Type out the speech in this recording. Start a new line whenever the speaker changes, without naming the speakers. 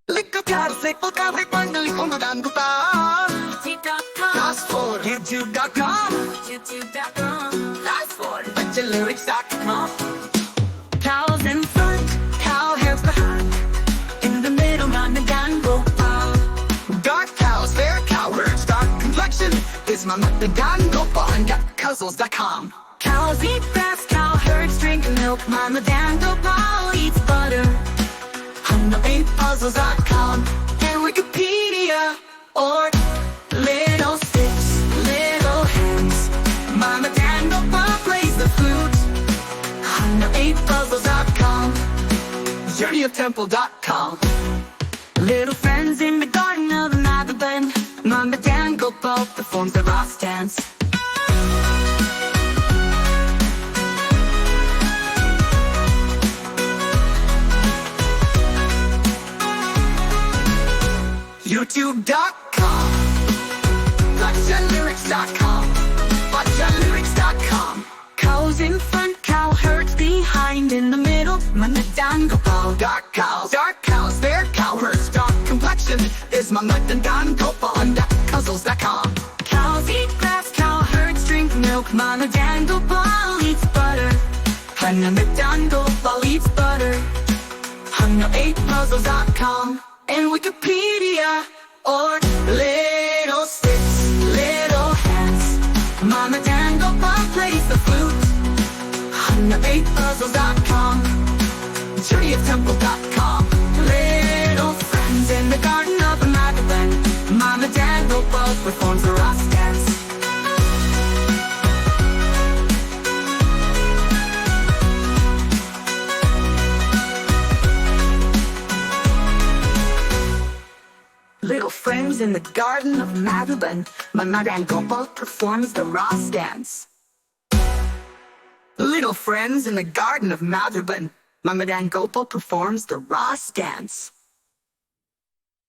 Last for YouTube.com. Last for lyrics.com. Cows in front, cow hairs behind. In the middle, mom and dad go wild. Dark cows, fair cow herds, dark complexion is my mother dad go on. Cuzzles.com. Cows eat grass, cow herds drink milk. Mama Dan go ball eats butter. Puzzles.com and Wikipedia or little sticks, little hands. Mama Dan go ball plays the flute. Puzzles.com. JourneyofTemple.com. Little friends in the garden of Madeline. Mama Dan go ball performs the Ross dance. YouTube.com. Lyrics.com. Lyrics.com. Cows in front, cow herds behind. In the middle, Mama Dan go ball. Dark cows, fair cow herds, dark complexion is Mama Dan go ball. Cuzzles.com. Cows eat grass, cow herds drink milk. Mama Dan go ball eats butter. Mama Dan go ball eats butter. Puzzles.com and Wikipedia or little sticks, little hands. Mama Dan go ball plays the flute. Puzzles.com. JourneyofTemple.com. Little friends in the garden of Madeline. Mama Dan go ball performs the Ross dance. Little friends in the garden of Madeline. Mama Dan go ball performs the Ross dance. Little friends in the garden of Madeline. Mama Dan go ball performs the Ross dance.